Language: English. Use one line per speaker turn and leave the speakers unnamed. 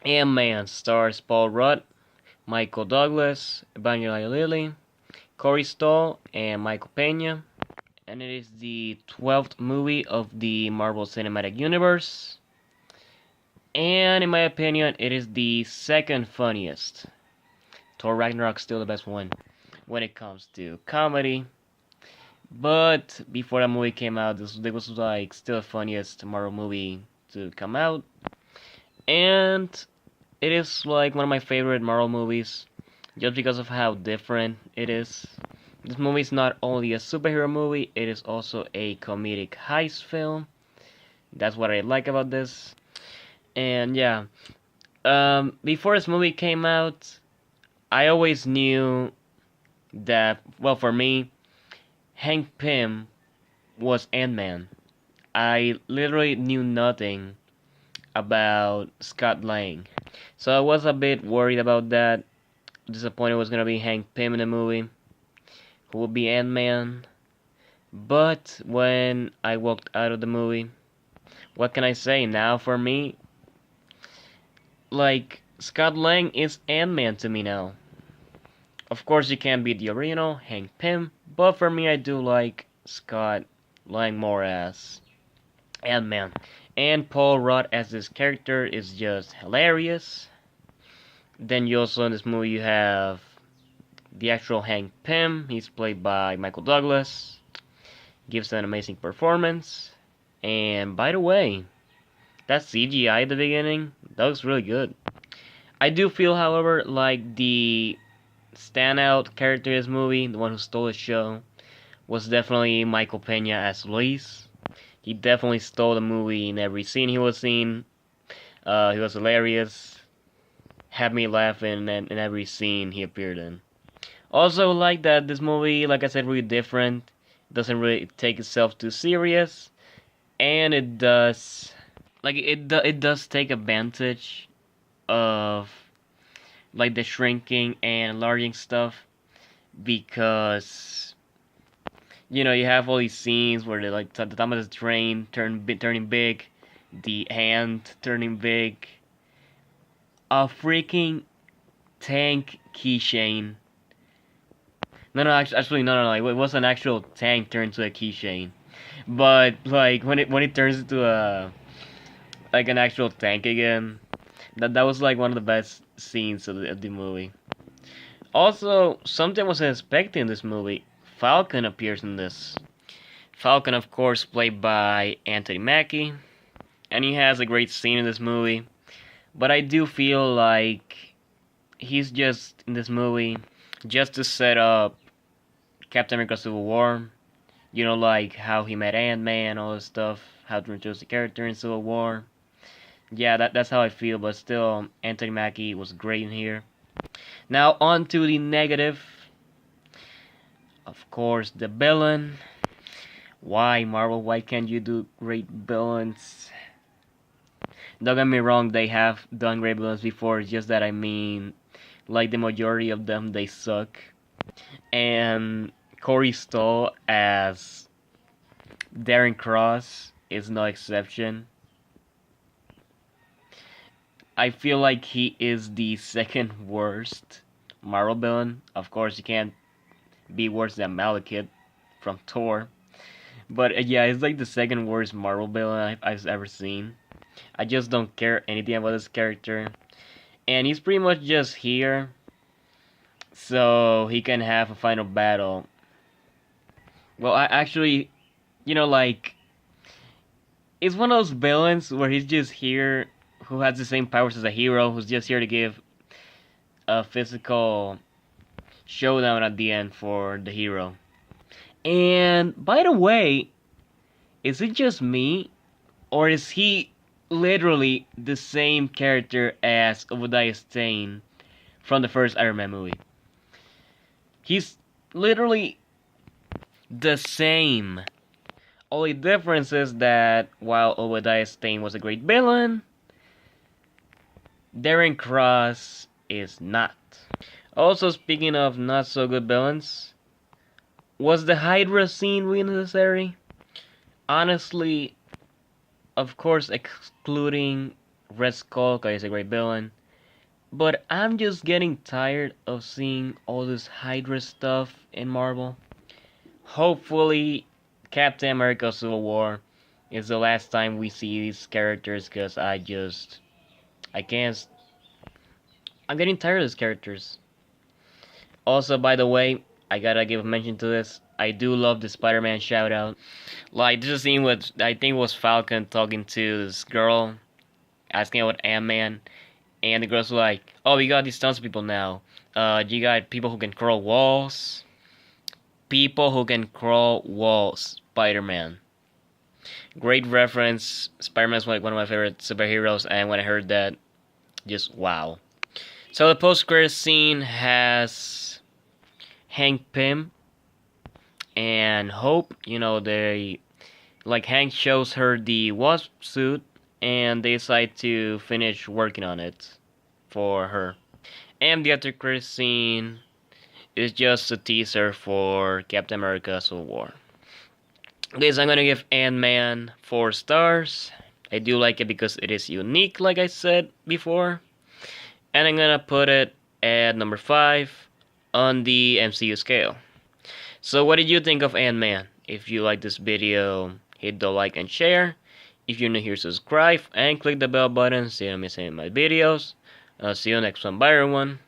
Ant-Man stars Paul Rudd, Michael Douglas, Evangeline Lilly, Corey Stoll, and Michael Pena. And it is the 12th movie of the Marvel Cinematic Universe. And in my opinion, it is the second funniest. Thor Ragnarok still the best one when it comes to comedy. But before that movie came out, this was like still the funniest Marvel movie to come out. And it is like one of my favorite Marvel movies just because of how different it is. This movie is not only a superhero movie, it is also a comedic heist film. That's what I like about this. And yeah, before this movie came out, I always knew that, well, for me, Hank Pym was Ant-Man. I literally knew nothing about Scott Lang. So I was a bit worried about that. Disappointed was gonna be Hank Pym in the movie, who would be Ant-Man. But when I walked out of the movie, what can I say now for me? Like, Scott Lang is Ant-Man to me now. Of course, you can't beat the original, Hank Pym, but for me, I do like Scott Lang more as Ant-Man. And Paul Rudd as this character is just hilarious. Then you also in this movie you have the actual Hank Pym. He's played by Michael Douglas. Gives an amazing performance. And by the way, that CGI at the beginning, that looks really good. I do feel, however, like the standout character in this movie, the one who stole the show, was definitely Michael Pena as Luis. He definitely stole the movie in every scene he was in. He was hilarious. Had me laughing in every scene he appeared in. Also, like that this movie, like I said, really different. Doesn't really take itself too serious, and it does, like it does take advantage of like the shrinking and enlarging stuff because you have all these scenes where they like the top of the train turning big, the hand turning big, a freaking tank keychain. No, actually, no. Like, it was an actual tank turned to a keychain, but like when it turns into a like an actual tank again, that was like one of the best scenes of the movie. Also, something I wasn't expecting in this movie. Falcon appears in this. Falcon, of course, played by Anthony Mackie, and he has a great scene in this movie. But I do feel like he's just in this movie just to set up Captain America Civil War. Like how he met Ant-Man, all this stuff, how to introduce the character in Civil War. Yeah, that's how I feel, but still, Anthony Mackie was great in here. Now, on to the negative. Of course, the villain. Why, Marvel? Why can't you do great villains? Don't get me wrong, they have done great villains before, it's just that I mean, like the majority of them, they suck. And Corey Stoll as Darren Cross is no exception. I feel like he is the second worst Marvel villain. Of course, you can't be worse than Malekith from Thor. But yeah, he's like the second worst Marvel villain I've ever seen. I just don't care anything about this character. And he's pretty much just here so he can have a final battle. Well, I actually, like, it's one of those villains where he's just here who has the same powers as a hero, who's just here to give a physical showdown at the end for the hero. And by the way, is it just me, or is he literally the same character as Obadiah Stane from the first Iron Man movie? He's literally the same. Only difference is that while Obadiah Stane was a great villain, Darren Cross is not. Also, speaking of not so good villains, was the Hydra scene really necessary? Honestly, of course, excluding Red Skull, cause he's a great villain. But I'm just getting tired of seeing all this Hydra stuff in Marvel. Hopefully, Captain America Civil War is the last time we see these characters, cause I can't. I'm getting tired of these characters. Also, by the way, I gotta give a mention to this. I do love the Spider-Man shout out. Like, this is a scene with, I think it was Falcon talking to this girl, asking about Ant-Man, and the girl's like, oh, you got these tons of people now. You got people who can crawl walls. People who can crawl walls. Spider-Man. Great reference. Spider-Man's like one of my favorite superheroes, and when I heard that, just wow. So the post-credit scene has Hank Pym and Hope. You know, Hank shows her the Wasp suit, and they decide to finish working on it for her. And the after credit scene is just a teaser for Captain America Civil War. Guys, I'm gonna give Ant-Man 4 stars. I do like it because it is unique, like I said before. And I'm gonna put it at number 5 on the MCU scale. So what did you think of Ant-Man? If you like this video, hit the like and share. If you're new here, subscribe and click the bell button so you don't miss any of my videos. I'll see you next one. Bye everyone.